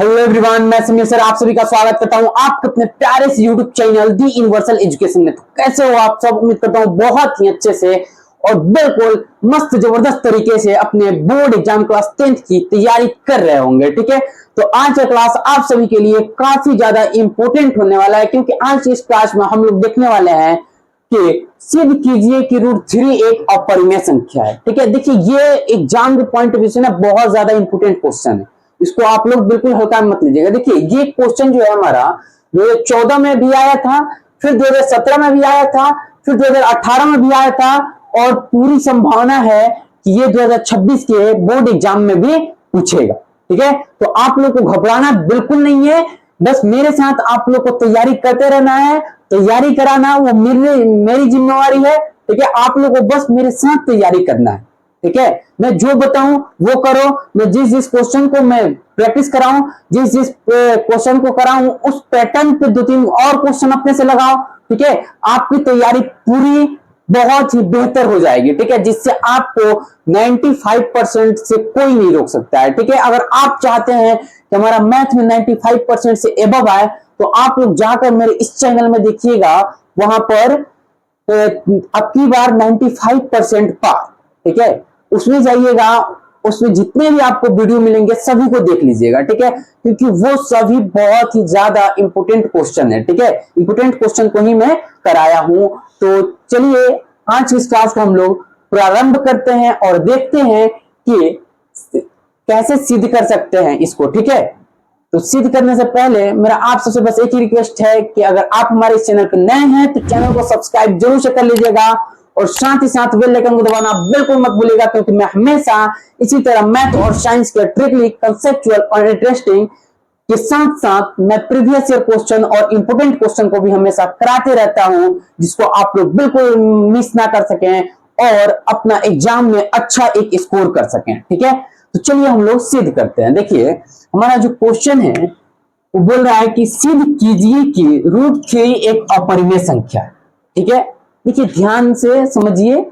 Hello everyone, मैं Sameer sir आप सभी का स्वागत करता हूं आपके अपने प्यारे से यूट्यूब चैनल दी यूनिवर्सल एजुकेशन में। तो कैसे हो आप सब? उम्मीद करता हूं बहुत ही अच्छे से और बिल्कुल मस्त जबरदस्त तरीके से अपने बोर्ड एग्जाम क्लास 10th की तैयारी कर रहे होंगे। ठीक है, तो आज का क्लास आप सभी के लिए काफी ज्यादा इंपॉर्टेंट होने वाला है, क्योंकि आज इस क्लास में हम लोग देखने वाले हैं कि सिद्ध कीजिए कि √3 एक अपरिमेय संख्या है। ठीक है, देखिए ये एग्जाम के पॉइंट ऑफ व्यू से ना बहुत ज्यादा इंपॉर्टेंट क्वेश्चन है, इसको आप लोग बिल्कुल हल्का मत लीजिएगा। देखिए ये क्वेश्चन जो है हमारा 2014 में भी आया था, फिर 2017 में भी आया था, फिर 2018 में भी आया था, और पूरी संभावना है कि ये 2026 के बोर्ड एग्जाम में भी पूछेगा। ठीक है, तो आप लोग को घबराना बिल्कुल नहीं है, बस मेरे साथ आप लोग को तैयारी करते रहना है। तैयारी कराना वो मेरी जिम्मेवारी है। ठीक है, आप लोग को बस मेरे साथ तैयारी करना है। ठीक है, मैं जो बताऊं वो करो, मैं जिस जिस क्वेश्चन को मैं प्रैक्टिस कराऊं, जिस जिस क्वेश्चन को कराऊं उस पैटर्न पे 2-3 और क्वेश्चन अपने से लगाओ। ठीक है, आपकी तैयारी पूरी बहुत ही बेहतर हो जाएगी। ठीक है, जिससे आपको 95% से कोई नहीं रोक सकता है। ठीक है, अगर आप चाहते हैं कि हमारा मैथ में 95% से एबव आए, तो आप लोग जाकर मेरे इस चैनल में देखिएगा, वहां पर अब की बार 95% पार। ठीक है, उसमें जाइएगा, उसमें जितने भी आपको वीडियो मिलेंगे सभी को देख लीजिएगा। ठीक है, क्योंकि वो सभी बहुत ही ज्यादा इंपोर्टेंट क्वेश्चन है। ठीक है, इंपोर्टेंट क्वेश्चन को ही मैं कराया हूं। तो चलिए आज इस क्लास को हम लोग प्रारंभ करते हैं और देखते हैं कि कैसे सिद्ध कर सकते हैं इसको। ठीक है, तो सिद्ध करने से पहले मेरा आप सबसे बस एक ही रिक्वेस्ट है कि अगर आप हमारे इस चैनल पर नए हैं तो चैनल को सब्सक्राइब जरूर से कर लीजिएगा, और साथ ही साथ बेल आइकन को दबाना बिल्कुल मत भूलिएगा, क्योंकि मैं हमेशा इसी तरह मैथ और साइंस के ट्रिकली, कंसेप्चुअल और इंटरेस्टिंग के साथ साथ मैं प्रीवियस ईयर क्वेश्चन और इंपोर्टेंट क्वेश्चन को भी हमेशा कराते रहता हूं, जिसको आप लोग बिल्कुल मिस ना कर सकें और अपना एग्जाम में अच्छा एक स्कोर कर सकें। ठीक है, तो चलिए हम लोग सिद्ध करते हैं। देखिए हमारा जो क्वेश्चन है वो बोल रहा है कि सिद्ध कीजिए कि √3 एक अपरिमेय संख्या है। ठीक है, देखिए ध्यान से समझिए,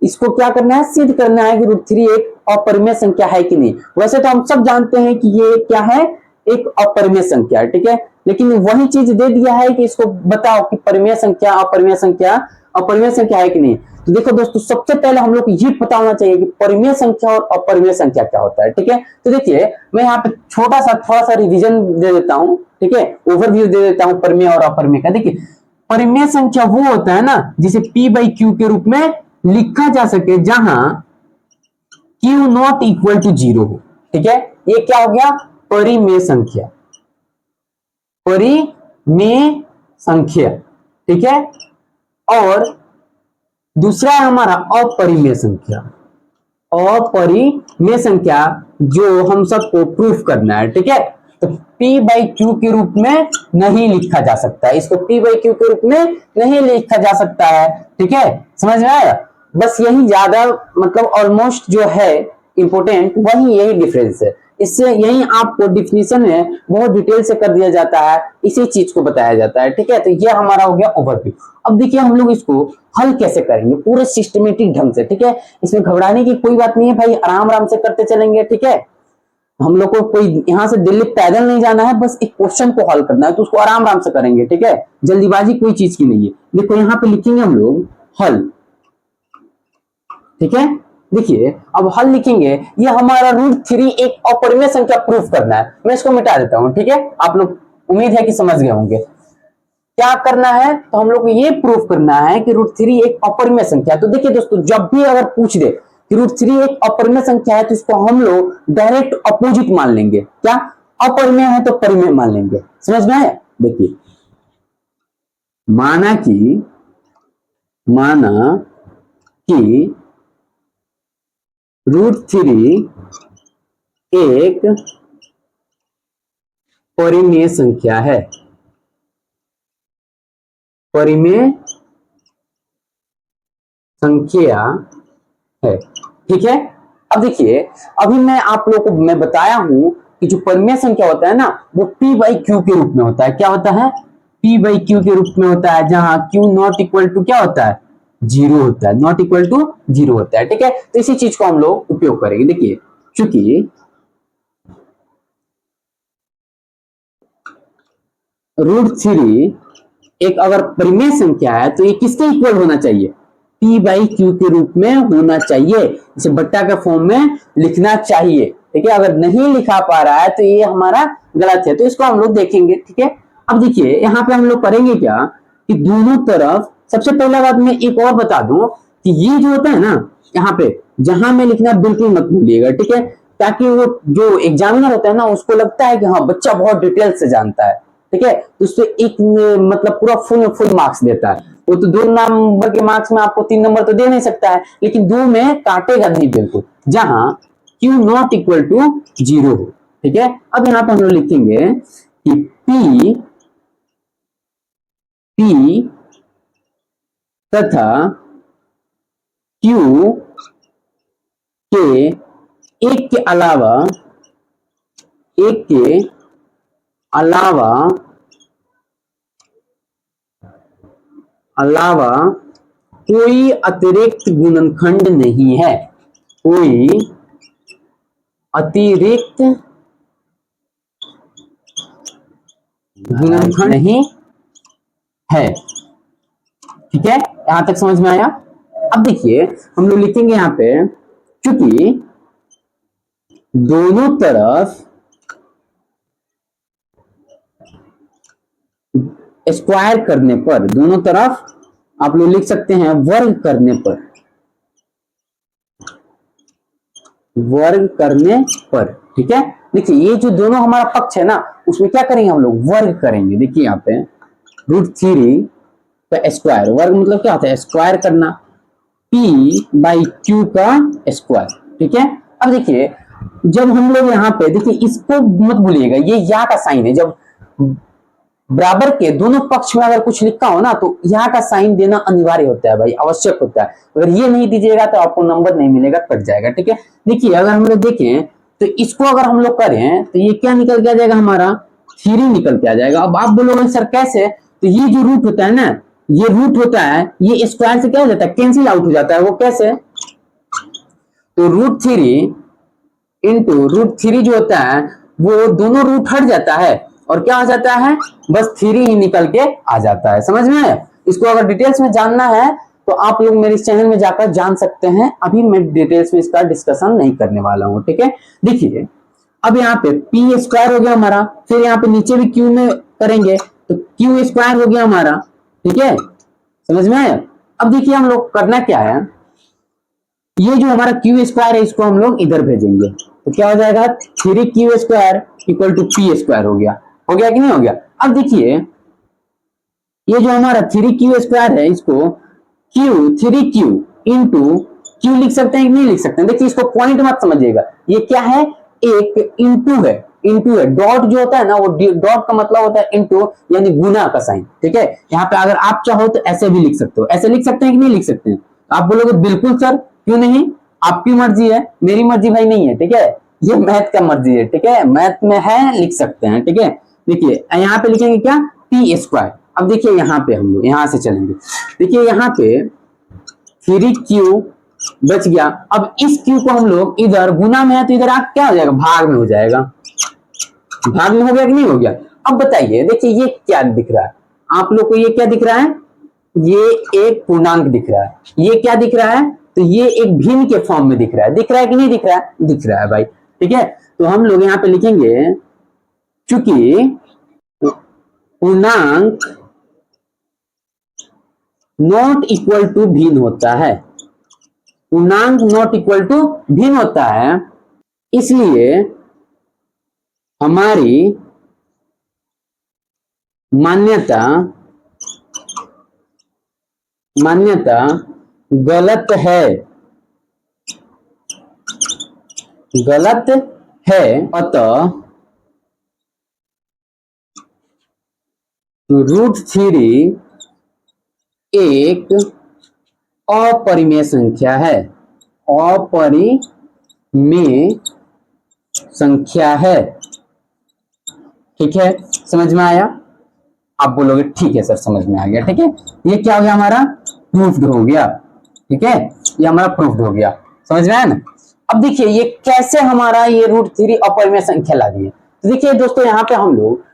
इसको क्या करना है, सिद्ध करना है कि √3 एक अपरिमेय संख्या है कि नहीं। वैसे तो हम सब जानते हैं कि ये क्या है, एक अपरिमेय संख्या है। ठीक है, लेकिन वही चीज दे दिया है कि इसको बताओ कि परिमेय संख्या, अपरिमेय संख्या, अपरिमेय संख्या है कि नहीं। तो देखो दोस्तों, सबसे पहले हम लोग को ये पता होना चाहिए कि परिमेय संख्या और अपरिमेय संख्या क्या होता है। ठीक है, तो देखिए मैं यहाँ पे छोटा सा थोड़ा सा रिवीजन दे देता हूँ। ठीक है, ओवरव्यू दे देता हूँ परिमेय और अपरिमेय का। देखिए परिमेय संख्या वो होता है ना जिसे P/Q के रूप में लिखा जा सके, जहां Q नॉट इक्वल टू 0 हो। ठीक है, ये क्या हो गया, परिमेय संख्या, परिमेय संख्या। ठीक है, और दूसरा है हमारा अपरिमेय संख्या, अपरिमेय संख्या जो हम सबको प्रूफ करना है। ठीक है, तो P/Q के रूप में नहीं लिखा जा सकता है, इसको P/Q के रूप में नहीं लिखा जा सकता है। ठीक है, समझ में आया? बस यही ज्यादा मतलब ऑलमोस्ट जो है इंपोर्टेंट वही यही डिफरेंस है। इससे यही आपको डिफिनीशन में बहुत डिटेल से कर दिया जाता है, इसी चीज को बताया जाता है। ठीक है, तो ये हमारा हो गया ओवरव्यू। अब देखिए हम लोग इसको हल कैसे करेंगे पूरे सिस्टमेटिक ढंग से। ठीक है, इसमें घबराने की कोई बात नहीं है भाई, आराम आराम से करते चलेंगे। ठीक है, हम लोग को कोई यहां से दिल्ली पैदल नहीं जाना है, बस एक क्वेश्चन को हल करना है, तो उसको आराम आराम से करेंगे। ठीक है, जल्दीबाजी कोई चीज की नहीं है। देखो यहाँ पे लिखेंगे हम लोग हल। ठीक है, देखिए अब हल लिखेंगे, ये हमारा √3 एक अपरिमेय संख्या प्रूफ करना है। मैं इसको मिटा देता हूं। ठीक है, आप लोग उम्मीद है कि समझ गए होंगे क्या करना है। तो हम लोग को ये प्रूफ करना है कि √3 एक अपरिमेय संख्या है। तो देखिए दोस्तों, जब भी अगर पूछ दे कि √3 एक अपरिमेय संख्या है, तो इसको हम लोग डायरेक्ट अपोजिट मान लेंगे। क्या, अपरिमेय है तो परिमेय मान लेंगे। समझ में आया? देखिए माना कि √3 एक परिमेय संख्या है, परिमेय संख्या है। ठीक है, अब देखिए अभी मैं आप लोगों को मैं बताया हूं कि जो परिमेय संख्या होता है ना वो P/Q के रूप में होता है। क्या होता है, P/Q के रूप में होता है, जहां Q नॉट इक्वल टू क्या होता है, 0 होता है, नॉट इक्वल टू 0 होता है। ठीक है, तो इसी चीज को हम लोग उपयोग करेंगे। देखिए चूंकि √3 एक अगर परिमेय संख्या है तो ये किसके इक्वल होना चाहिए, p/q के रूप में होना चाहिए, इसे बट्टा के फॉर्म में लिखना चाहिए। ठीक है, अगर नहीं लिखा पा रहा है तो ये हमारा गलत है, तो इसको हम लोग देखेंगे। ठीक है, अब देखिए यहाँ पे हम लोग करेंगे क्या कि दोनों तरफ, सबसे पहला बात मैं एक और बता दूं कि ये जो होता है ना, यहाँ पे जहां में लिखना बिल्कुल मत भूलिएगा। ठीक है, ताकि वो जो एग्जामिनर होता है ना उसको लगता है कि हाँ बच्चा बहुत डिटेल से जानता है। ठीक है, तो उससे एक मतलब पूरा फुल मार्क्स देता है। वो तो 2 नंबर के मार्क्स में आपको 3 नंबर तो दे नहीं सकता है, लेकिन 2 में काटेगा नहीं बिल्कुल, जहां q नॉट इक्वल टू 0 हो। ठीक है, अब यहाँ पे हम लोग लिखेंगे कि p तथा q के एक के अलावा कोई अतिरिक्त गुणनखंड नहीं है, कोई अतिरिक्त गुणनखंड नहीं है। ठीक है, यहां तक समझ में आया। अब देखिए हम लोग लिखेंगे यहां पे, क्योंकि दोनों तरफ स्क्वायर करने पर, दोनों तरफ आप लोग लिख सकते हैं वर्ग करने पर। ठीक है, देखिए ये जो दोनों हमारा पक्ष है ना, उसमें क्या करेंगे हम लोग, वर्ग करेंगे। देखिए यहाँ पे √3 का स्क्वायर, वर्ग मतलब क्या होता है, स्क्वायर करना, p/q का स्क्वायर। ठीक है, अब देखिए जब हम लोग यहाँ पे, देखिए इसको मत भूलिएगा, ये या का साइन है। जब बराबर के दोनों पक्ष में अगर कुछ लिखा हो ना तो यहाँ का साइन देना अनिवार्य होता है भाई, आवश्यक होता है। अगर ये नहीं दीजिएगा तो आपको नंबर नहीं मिलेगा, कट जाएगा। ठीक है, देखिए अगर हम लोग देखें तो इसको अगर हम लोग करें तो ये क्या निकल के आ जाएगा, हमारा 3 निकल के आ जाएगा। अब आप बोलोगे सर कैसे, तो ये जो रूट होता है ना, ये रूट होता है, ये स्क्वायर से क्या हो जाता है, कैंसिल आउट हो जाता है। वो कैसे, तो √3 इंटू √3 जो होता है वो दोनों रूट हट जाता है और क्या हो जाता है, बस 3 ही निकल के आ जाता है। समझ में आया। इसको अगर डिटेल्स में जानना है तो आप लोग मेरे चैनल में जाकर जान सकते हैं, अभी मैं डिटेल्स में इसका डिस्कशन नहीं करने वाला हूं। ठीक है, देखिए अब यहाँ पे p स्क्वायर हो गया हमारा, फिर यहाँ पे नीचे भी q में करेंगे तो q स्क्वायर हो गया हमारा। ठीक है, समझ में आया। अब देखिए हम लोग करना क्या है, ये जो हमारा q स्क्वायर है इसको हम लोग इधर भेजेंगे, तो क्या हो जाएगा, 3q square equal to p square हो गया कि नहीं हो गया। अब देखिए ये जो हमारा 3q स्क्वायर है, इसको q इंटू q लिख सकते हैं कि नहीं लिख सकते हैं। देखिए इसको पॉइंट मत समझिएगा, ये क्या है, एक इंटू है। डॉट जो होता है ना, वो डॉट का मतलब होता है इंटू, यानी गुना का साइन। ठीक है, यहाँ पे अगर आप चाहो तो ऐसे भी लिख सकते हो, ऐसे लिख सकते हैं कि नहीं लिख सकते हैं। आप बोलोगे बिल्कुल सर, क्यों नहीं, आपकी मर्जी है, मेरी मर्जी भाई नहीं है। ठीक है, ये मैथ का मर्जी है। ठीक है, मैथ में है, लिख सकते हैं। ठीक है, देखिए यहाँ पे लिखेंगे क्या, p स्क्वायर। अब देखिए यहाँ पे हम लोग यहाँ से चलेंगे, देखिए यहाँ पे 3q बच गया। अब इस q को हम लोग इधर गुना में है तो इधर आप क्या हो जाएगा, भाग में हो जाएगा। भाग में हो गया कि नहीं हो गया। अब बताइए, देखिए ये क्या दिख रहा है आप लोग को, ये क्या दिख रहा है, ये एक पूर्णांक दिख रहा है। ये क्या दिख रहा है, तो ये एक भिन्न के फॉर्म में दिख रहा है कि नहीं दिख रहा है, दिख रहा है भाई। ठीक है, तो हम लोग यहाँ पे लिखेंगे, चूंकि पूर्णांक नॉट इक्वल टू भिन्न होता है, पूर्णांक नॉट इक्वल टू भिन्न होता है, इसलिए हमारी मान्यता गलत है। अतः √3 एक अपरिमेय संख्या है, ठीक है, समझ में आया। आप बोलोगे ठीक है सर समझ में आ गया। ठीक है, ये क्या हो गया, हमारा प्रूफ्ड हो गया। ठीक है, ये हमारा प्रूफ्ड हो गया, समझ में आया ना। अब देखिए ये कैसे हमारा ये √3 अपरिमेय संख्या ला दी है। तो देखिए दोस्तों यहाँ पे हम लोग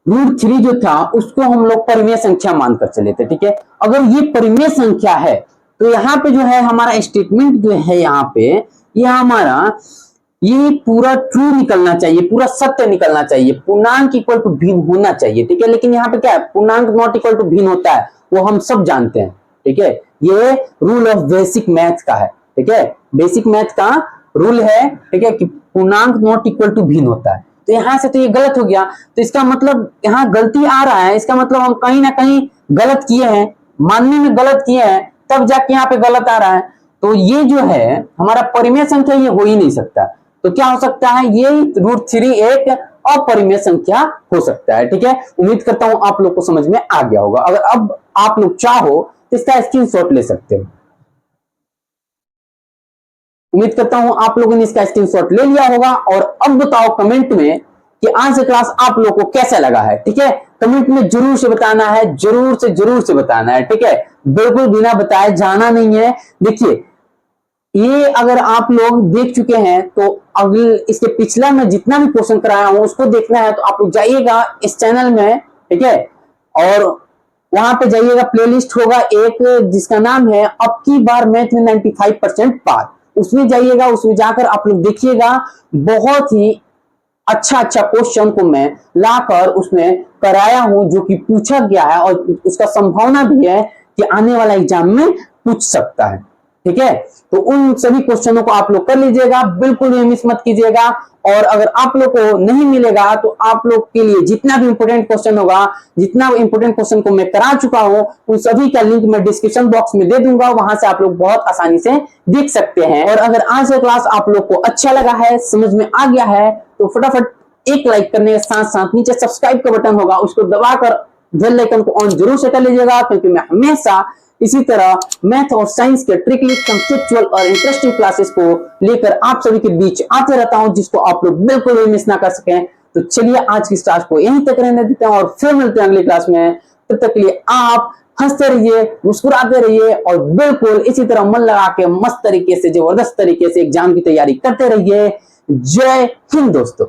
रूट 3 जो था उसको हम लोग परिमेय संख्या मानकर चले थे, ठीक है। अगर ये परिमेय संख्या है तो यहाँ पे जो है हमारा स्टेटमेंट जो है यहाँ पे ये हमारा ये पूरा ट्रू निकलना चाहिए, पूरा सत्य निकलना चाहिए, पूर्णांक इक्वल टू भिन्न होना चाहिए, ठीक है। लेकिन यहाँ पे क्या है, पूर्णांक नॉट इक्वल टू भिन्न होता है, वो हम सब जानते हैं, ठीक है। ये रूल ऑफ बेसिक मैथ का है, ठीक है, बेसिक मैथ का रूल है, ठीक है, कि पूर्णांक नॉट इक्वल टू भिन्न होता है। तो यहां से तो ये गलत हो गया, तो इसका मतलब यहाँ गलती आ रहा है, इसका मतलब हम कहीं ना कहीं गलत किए हैं, मानने में गलत किए हैं, तब जाके यहाँ पे गलत आ रहा है। तो ये जो है हमारा परिमेय संख्या ये हो ही नहीं सकता। तो क्या हो सकता है, ये रूट 3 एक अपरिमेय संख्या हो सकता है, ठीक है। उम्मीद करता हूं आप लोग को समझ में आ गया होगा। अगर अब आप लोग चाहो तो इसका स्क्रीनशॉट ले सकते हो। उम्मीद करता हूं आप लोगों ने इसका स्क्रीनशॉट ले लिया होगा। और अब बताओ कमेंट में कि आज से क्लास आप लोगों को कैसा लगा है, ठीक है। कमेंट में जरूर से बताना है, जरूर से बताना है, ठीक है। बिल्कुल बिना बताए जाना नहीं है। देखिए ये अगर आप लोग देख चुके हैं तो अगले इसके पिछला मैं जितना भी क्वेश्चन कराया हूं उसको देखना है तो आप लोग जाइएगा इस चैनल में, ठीक है। और वहां पे जाइएगा, प्लेलिस्ट होगा एक जिसका नाम है अब की बार मैथ में 95% पार, उसमें जाइएगा, उसमें जाकर आप लोग देखिएगा। बहुत ही अच्छा क्वेश्चन को मैं लाकर उसमें कराया हूं जो कि पूछा गया है और उसका संभावना भी है कि आने वाला एग्जाम में पूछ सकता है, ठीक है। तो उन सभी क्वेश्चनों को आप लोग कर लीजिएगा, बिल्कुल भी मिस मत कीजिएगा। और अगर आप लोग को नहीं मिलेगा तो आप लोग के लिए जितना भी इंपोर्टेंट क्वेश्चन होगा, जितना इंपोर्टेंट क्वेश्चन को मैं करा चुका हूं, उन सभी का लिंक मैं डिस्क्रिप्शन बॉक्स में दे दूंगा, वहां से आप लोग बहुत आसानी से देख सकते हैं। और अगर आज का क्लास आप लोग को अच्छा लगा है, समझ में आ गया है, तो फटाफट एक लाइक करने के साथ साथ नीचे सब्सक्राइब का बटन होगा, उसको दबाकर बेल आइकन को ऑन जरूर से कर लीजिएगा, क्योंकि मैं हमेशा इसी तरह मैथ और साइंस के ट्रिकली कंसेप्चुअल और इंटरेस्टिंग क्लासेस को लेकर आप सभी के बीच आते रहता हूं, जिसको आप लोग बिल्कुल भी मिस ना कर सकें। तो चलिए आज की क्लास को यहीं तक रहने देते हैं और फिर मिलते हैं अगली क्लास में। तब तक के लिए आप हंसते रहिए, मुस्कुराते रहिए और बिल्कुल इसी तरह मन लगा के मस्त तरीके से, जबरदस्त तरीके से एग्जाम की तैयारी करते रहिए। जय हिंद दोस्तों।